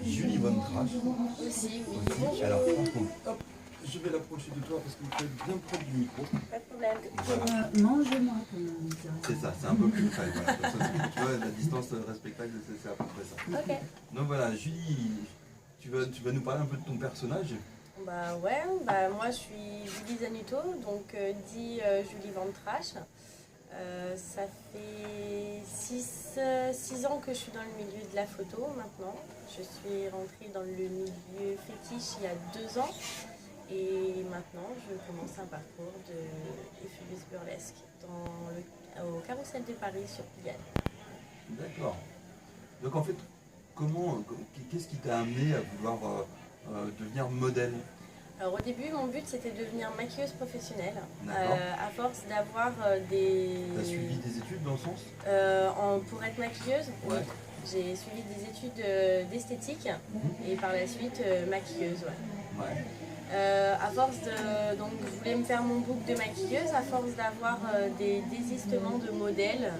Julie Von Trash. Aussi, oui. Aussi. Alors, par contre, hop, je vais l'approcher de toi parce qu'il faut être bien proche du micro. Pas de problème. Voilà. Mange-moi quand même. C'est ça, c'est un peu plus près. Voilà. Comme ça, tu vois, la distance respectable, c'est à peu près ça. Ok. Donc voilà, Julie, tu vas nous parler un peu de ton personnage. Bah ouais, moi je suis Julie Zanuto, donc dit Julie Van Trash. Ça fait 6 ans que je suis dans le milieu de la photo maintenant. Je suis rentrée dans le milieu fétiche il y a 2 ans. Et maintenant, je commence un parcours de Phébus burlesque au Carrousel de Paris sur Pigalle. D'accord. Donc en fait, qu'est-ce qui t'a amené à vouloir devenir modèle? Alors au début, mon but c'était de devenir maquilleuse professionnelle. D'accord. À force d'avoir des... T'as suivi des études dans le sens? Pour être maquilleuse, Ouais. oui. J'ai suivi des études d'esthétique et par la suite maquilleuse. Ouais. Ouais. À force de... Donc je voulais me faire mon book de maquilleuse, à force d'avoir des désistements de modèles,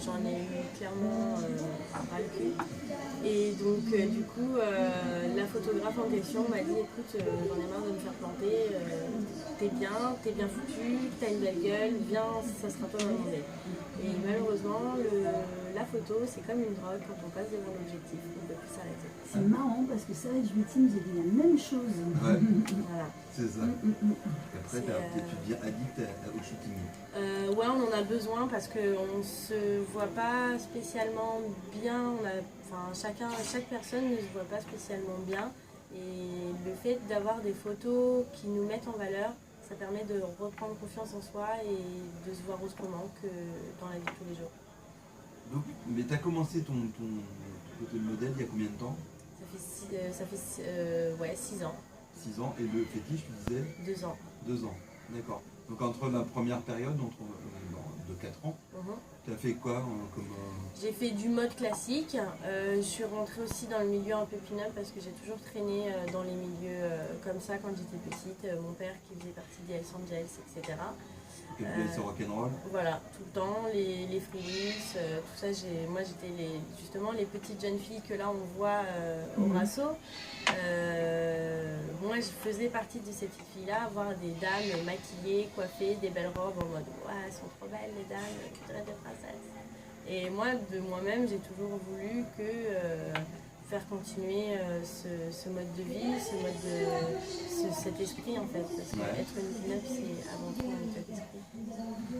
j'en ai eu clairement ras le cul. Et donc du coup, la photographe en question m'a dit écoute, j'en ai marre de me faire planter, t'es bien foutu, t'as une belle gueule, viens, ça sera toi ma modèle. Et malheureusement, la photo, c'est comme une drogue, quand on passe devant l'objectif, on ne peut plus s'arrêter. C'est marrant parce que ça, Julie nous a dit la même chose. Ouais. Voilà. C'est ça. Après, tu deviens addict au shooting. Ouais, on en a besoin parce qu'on ne se voit pas spécialement bien. Chaque personne ne se voit pas spécialement bien. Et le fait d'avoir des photos qui nous mettent en valeur, ça permet de reprendre confiance en soi et de se voir autrement que dans la vie de tous les jours. Donc, mais tu as commencé ton côté de modèle il y a combien de temps? Ça fait 6 ans. 6 ans. Et le fétiche, tu disais? 2 ans. 2 ans. D'accord. Donc entre la première période, de 4 ans, tu as fait quoi J'ai fait du mode classique. Je suis rentrée aussi dans le milieu un peu pin-up parce que j'ai toujours traîné dans les milieux comme ça quand j'étais petite. Mon père qui faisait partie des Hells Angels, etc. C'est rock'n'roll? Voilà, tout le temps, les freelance, tout ça. Moi j'étais justement les petites jeunes filles que là on voit au Brasso. Moi je faisais partie de ces petites filles-là, voir des dames maquillées, coiffées, des belles robes en mode ouais, elles sont trop belles les dames, tu dirais des princesses. Et moi de moi-même j'ai toujours voulu faire continuer ce mode de vie, cet esprit en fait. Parce qu'être une pin-up c'est avant tout un état d'esprit.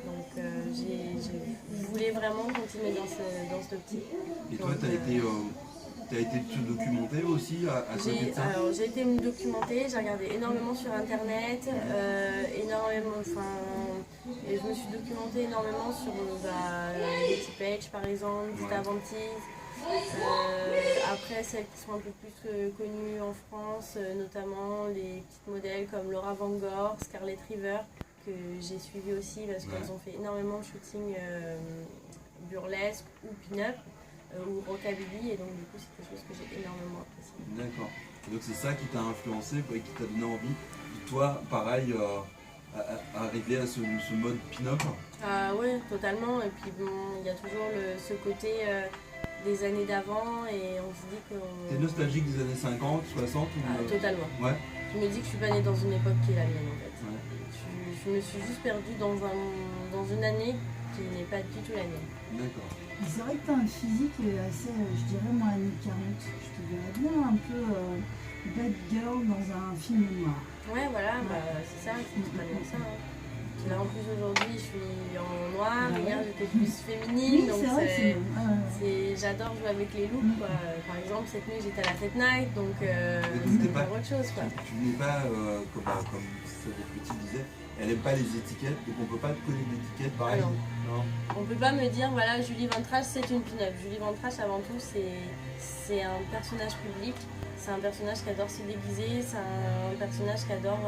Donc je voulais vraiment continuer dans cette optique. Et toi, tu as été te documenter aussi à côté de ça? Alors j'ai été me documenter, j'ai regardé énormément sur internet, et je me suis documentée énormément sur Betty Page par exemple, Dita Vantise. Après celles qui sont un peu plus connues en France, notamment les petites modèles comme Laura Van Gogh, Scarlett River, que j'ai suivi aussi parce qu'elles ont fait énormément de shooting burlesque ou pin-up ou rockabilly, et donc du coup c'est quelque chose que j'ai énormément apprécié. D'accord. Donc c'est ça qui t'a influencé et qui t'a donné envie de toi, pareil, arriver à ce mode pin-up? Ah ouais, totalement. Et puis bon, il y a toujours ce côté des années d'avant et on se dit que... T'es nostalgique des années 50, 60 ou... Totalement. Ouais. Je me dis que je suis pas née dans une époque qui est la mienne en fait. Ouais. Je me suis juste perdue dans une année qui n'est pas du tout la mienne. D'accord. C'est vrai que tu as un physique assez, je dirais moi, années 40. Je te verrais bien un peu bad girl dans un film noir. Ouais, voilà, c'est ça, c'est totalement ça. Hein. Là en plus aujourd'hui je suis en noir, hier j'étais plus féminine, oui, donc j'adore jouer avec les looks quoi. Par exemple cette nuit j'étais à la Fête Night, donc c'est pas autre chose quoi. Tu n'es pas, comme ça des petits disaient, elle n'aime pas les étiquettes, donc on ne peut pas te coller d'étiquettes pareil. Non. On peut pas me dire voilà Julie Van Trash c'est une pin-up. Julie Van Trash avant tout c'est un personnage public, c'est un personnage qui adore se déguiser, c'est un personnage qui adore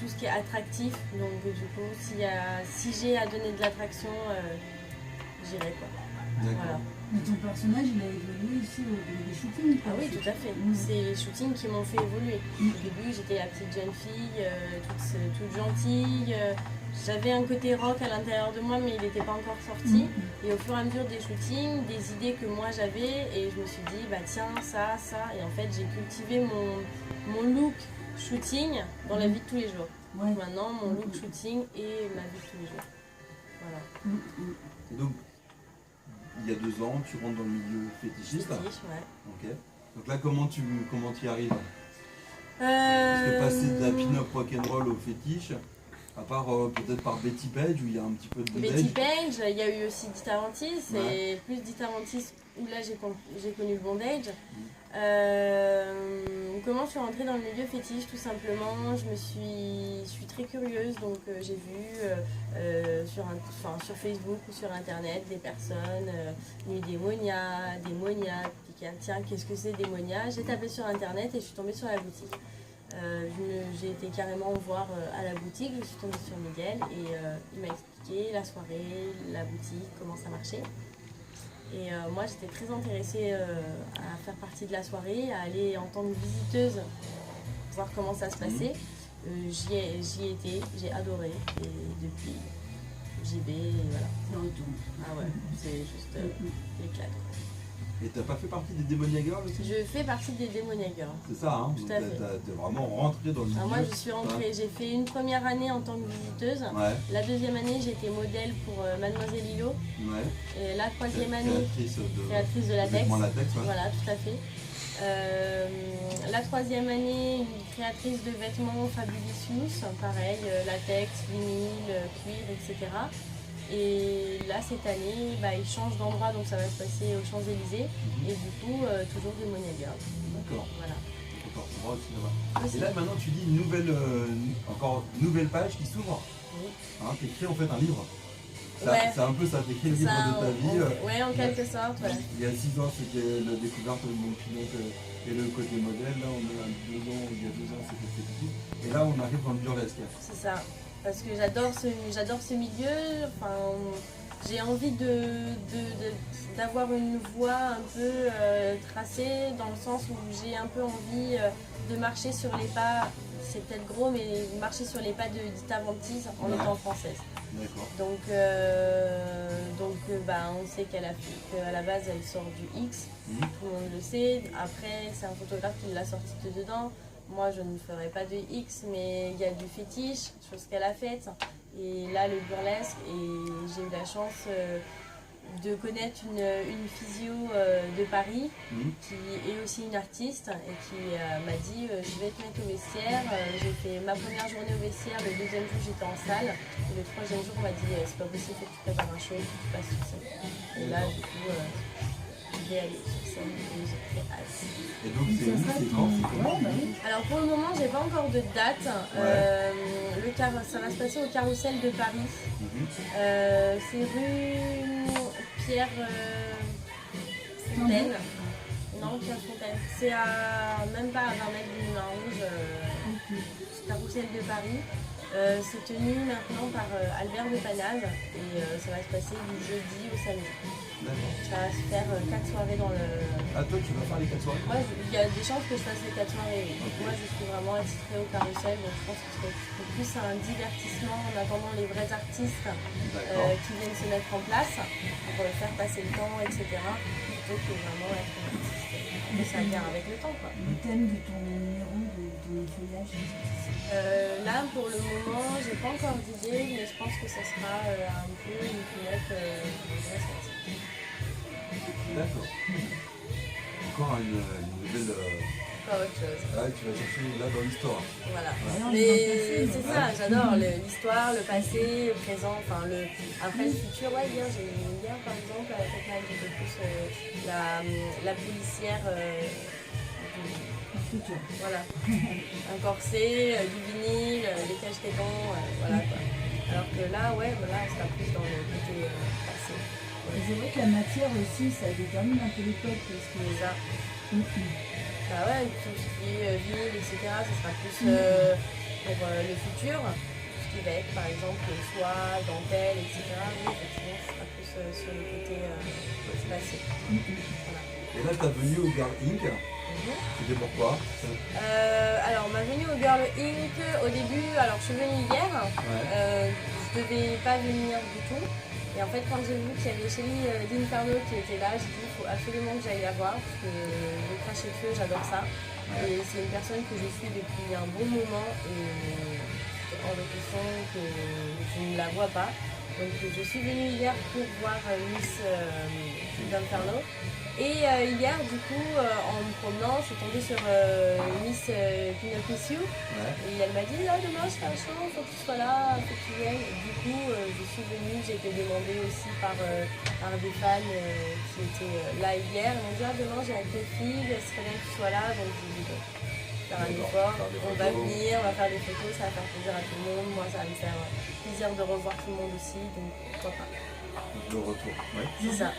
tout ce qui est attractif, donc du coup si j'ai à donner de l'attraction, j'irai quoi. Voilà. Mais ton personnage il a évolué aussi au début des shootings. Ah oui, tout à fait. C'est les shootings qui m'ont fait évoluer. Au début j'étais la petite jeune fille, toute gentille, j'avais un côté rock à l'intérieur de moi, mais il n'était pas encore sorti. Et au fur et à mesure des shootings, des idées que moi j'avais, et je me suis dit, bah tiens, ça. Et en fait, j'ai cultivé mon look shooting dans la vie de tous les jours. Ouais. Donc maintenant, mon look shooting et ma vie de tous les jours. Voilà. Et donc, il y a 2 ans, tu rentres dans le milieu fétichiste. Fétiche, ouais. Ok. Donc là, comment tu y arrives? Parce que passer de la pin-up rock'n'roll au fétiche, à part peut-être par Betty Page où il y a un petit peu de bondage. Betty Page, il y a eu aussi Dita Ventis, Ouais. et plus Dita Ventis où là j'ai connu le bondage. Comment je suis rentrée dans le milieu fétiche? Tout simplement, je suis très curieuse, donc j'ai vu sur Facebook ou sur internet des personnes nues démoniaques, tiens, qu'est-ce que c'est démonia? J'ai tapé sur internet et je suis tombée sur la boutique. J'ai été carrément voir à la boutique, je suis tombée sur Miguel et il m'a expliqué la soirée, la boutique, comment ça marchait. Et moi j'étais très intéressée à faire partie de la soirée, à aller en tant que visiteuse, voir comment ça se passait. J'y ai été, j'ai adoré et depuis j'y vais et voilà. Ah ouais, c'est juste l'éclat. Et t'as pas fait partie des Démonia Girls aussi? Je fais partie des Démonia Girls. C'est ça, hein? Tout à fait. T'es vraiment rentrée dans le milieu. Moi je suis rentrée, j'ai fait une première année en tant que visiteuse. Ouais. La deuxième année j'étais modèle pour Mademoiselle Lilo. Ouais. Et la troisième année, créatrice de latex. Ouais. Voilà, tout à fait. La troisième année, une créatrice de vêtements Fabulous, pareil, latex, vinyle, cuir, etc. Et là, cette année, il change d'endroit, donc ça va se passer aux Champs-Élysées. Et du coup, toujours des Démonia Girls. D'accord. Voilà. D'accord, et là, maintenant, tu dis encore une nouvelle page qui s'ouvre. Oui. Hein, t'écris en fait un livre. Ouais. C'est un peu ça, t'écris le livre de ta vie. Ouais, en quelque sorte. Ouais. Il y a 6 ans, c'était la découverte de mon pilote et le côté modèle. Là, on est à 2 ans, il y a 2 ans, c'était fétiche. Et là, on arrive dans le burlesque. C'est ça. Parce que j'adore ce milieu. Enfin, j'ai envie d'avoir une voie un peu tracée, dans le sens où j'ai un peu envie de marcher sur les pas, c'est peut-être gros, mais marcher sur les pas de Dita Ventis en étant française. D'accord. Donc on sait qu'à la base elle sort du X, tout le monde le sait. Après, c'est un photographe qui l'a sorti de dedans. Moi, je ne ferai pas de X, mais il y a du fétiche, chose qu'elle a faite. Et là, le burlesque, et j'ai eu la chance de connaître une physio de Paris, qui est aussi une artiste, et qui m'a dit je vais te mettre au vestiaire. J'ai fait ma première journée au vestiaire, le deuxième jour j'étais en salle, et le troisième jour on m'a dit c'est pas possible, faut que tu prépares un show, faut que tu passes sur scène. Et là, du coup, je vais aller sur scène et j'ai très hâte. Et donc c'est où, c'est quand, c'est comment? Alors pour le moment, j'ai pas encore de date. Ça va se passer au Carrousel de Paris. C'est rue Pierre Fontaine. Non, Pierre Fontaine. C'est même pas à 20 mètres du Moulin Rouge. Carrousel de Paris. C'est tenu maintenant par Albert de Panaz et ça va se passer du jeudi au samedi. Ça va se faire 4 soirées dans le... Ah, toi tu vas faire les 4 soirées? Moi, il y a des chances que je fasse les 4 soirées. Okay. Moi je suis vraiment attitrée au Carrousel, donc je pense que c'est plus un divertissement en attendant les vrais artistes qui viennent se mettre en place pour faire passer le temps, etc. Plutôt que vraiment être un artiste. Mais ça vient avec le temps, quoi. Le thème de ton numéro de feuillage? Là, pour le moment, j'ai pas encore d'idée, mais je pense que ça sera un peu une fenêtre vraie sortie. D'accord. Encore une nouvelle... Encore autre chose. Ah, tu vas chercher là dans l'histoire. Voilà. Ouais. Mais c'est ça, j'adore l'histoire, le passé, le présent, enfin après le futur. Ouais, hier par exemple, avec quelqu'un qui était plus la policière du futur. Voilà. Un corset, du vinyle, des caches-tétons, voilà quoi. Alors que là, ouais, voilà, on sera plus dans le côté passé. Et c'est vrai que la matière aussi, ça détermine un peu l'époque parce que... C'est ça. Bah ouais, tout ce qui est vinyle, etc., ce sera plus pour le futur. Ce qui va être par exemple soie, dentelle, etc. Oui, effectivement, ce sera plus sur le côté passé. Voilà. Et là, tu as venu au Girl Inc. C'était pourquoi? Alors, ma venue au Girl Inc. Au début, alors je suis venue hier. je devais pas venir du tout. Et en fait, quand j'ai vu qu'il y avait Shelly d'Inferno qui était là, j'ai dit il faut absolument que j'aille la voir parce que le crash et feu, j'adore ça. Et c'est une personne que je suis depuis un bon moment et c'est hors de question que je ne la vois pas. Donc je suis venue hier pour voir Miss d'Inferno. Et hier, du coup, en me promenant, je suis tombée sur Miss Pinocchio. Et elle m'a dit, ah demain je fais un show, faut que tu sois là, faut que tu viennes. Et du coup, je suis venue, j'ai été demandée aussi par des fans qui étaient là hier. Ils m'ont dit, ah demain j'ai avec tes filles, ce serait bien que tu sois là. Donc je dis, bon, faire un effort, on va venir, on va faire des photos, ça va faire plaisir à tout le monde. Moi, ça va me faire plaisir de revoir tout le monde aussi, donc pourquoi pas. Le retour, ouais. C'est ça.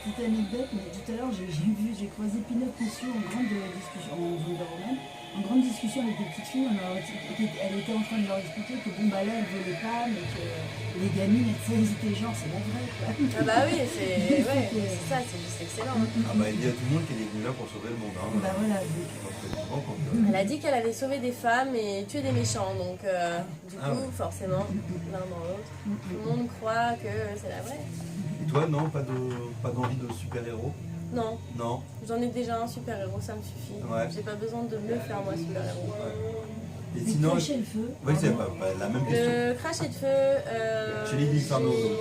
Petite anecdote, mais tout à l'heure j'ai croisé Pinot Monsieur en grande discussion, en grande discussion avec des petites filles. Elle était en train de leur expliquer que bon bah là elle volait pas, mais que les gamines elles étaient genre c'est la vraie quoi. Ah bah oui, c'est ça, c'est juste excellent. Ah bah elle dit à tout le monde qu'elle est venue là pour sauver le monde. Hein. Bah voilà. Elle a dit qu'elle allait sauver des femmes et tuer des méchants, donc du coup forcément l'un dans l'autre, tout le monde croit que c'est la vraie. Et toi non, pas d'envie de super-héros? Non. Non. J'en ai déjà un super-héros, ça me suffit. Ouais. J'ai pas besoin de me faire moi super-héros. Ouais. Et sinon. Cracher le feu. Oui, c'est pas la même question. Le crash et de feu. Chez les Inferno, donc.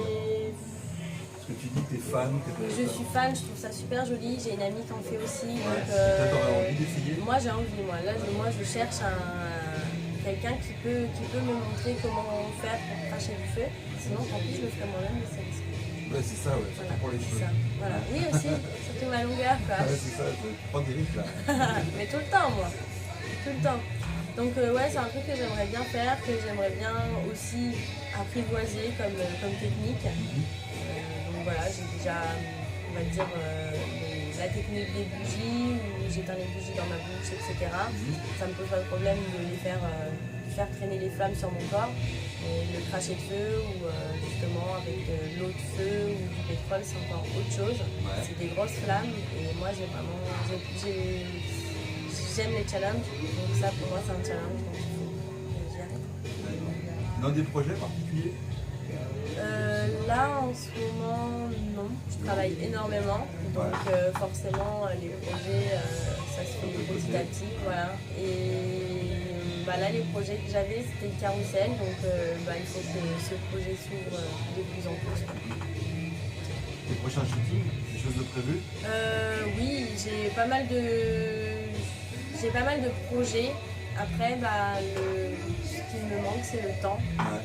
Parce que tu dis que t'es fan. Je suis fan, je trouve ça super joli. J'ai une amie qui en fait aussi. Ouais. Donc, t'aurais envie d'essayer? Moi j'ai envie, moi. Là, je cherche quelqu'un qui peut me montrer comment faire pour cracher du feu. Sinon, tant pis, je le ferai moi-même, mais c'est risqué. Ouais, c'est ça, ouais, surtout pour les cheveux. Voilà. Oui, aussi, surtout ma longueur, quoi. Ouais, c'est ça, tu prends des risques là. Mais tout le temps, moi. Tout le temps. Donc, ouais, c'est un truc que j'aimerais bien faire, que j'aimerais bien aussi apprivoiser comme technique. Donc, voilà, j'ai déjà, on va dire, la technique des bougies, où j'éteins les bougies dans ma bouche, etc. Ça me pose pas de problème de les faire traîner les flammes sur mon corps. Et le cracher de feu ou justement avec de l'eau de feu ou du pétrole, c'est encore autre chose. Ouais. C'est des grosses flammes et moi j'aime les challenges, donc ça pour moi c'est un challenge, donc j'y arrive. Dans des projets particuliers? Là en ce moment non, je travaille énormément, donc forcément les projets ça se fait petit à petit, voilà. Et là les projets que j'avais c'était le carrousel, donc il faut que ce projet s'ouvre de plus en plus. Les prochains shootings, des choses de prévues? Oui, j'ai pas mal de projets. Après, ce qui me manque, c'est le temps. Ouais.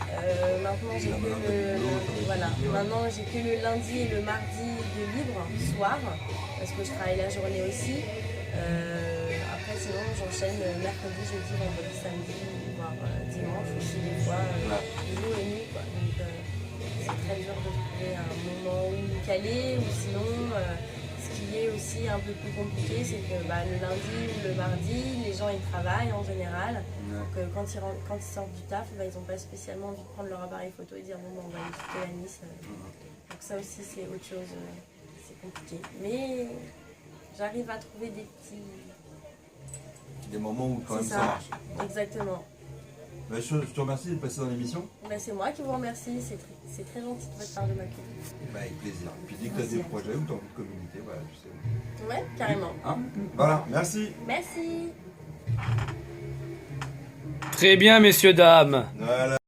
Maintenant, j'ai que le lundi et le mardi de libre, soir, parce que je travaille la journée aussi. Après, sinon, j'enchaîne mercredi, jeudi, vendredi, samedi, voire dimanche aussi, des fois, jour et nuit. Quoi. Donc, c'est très dur de trouver un moment où me caler, ou sinon... Ce qui est aussi un peu plus compliqué, c'est que le lundi ou le mardi, les gens ils travaillent en général. Donc quand ils sortent du taf, ils n'ont pas spécialement envie de prendre leur appareil photo et dire bon on va aller quitter la Nice. Donc ça aussi c'est autre chose, c'est compliqué. Mais j'arrive à trouver des moments où quand même ça marche. Exactement. Je te remercie d'être passé dans l'émission. C'est moi qui vous remercie, c'est très gentil de votre part de m'accueillir. Avec plaisir. Et puis dès que tu as des projets ou tu as envie de communiquer, voilà, je sais. Ouais, carrément. Hein, voilà, merci. Merci. Très bien, messieurs, dames. Voilà.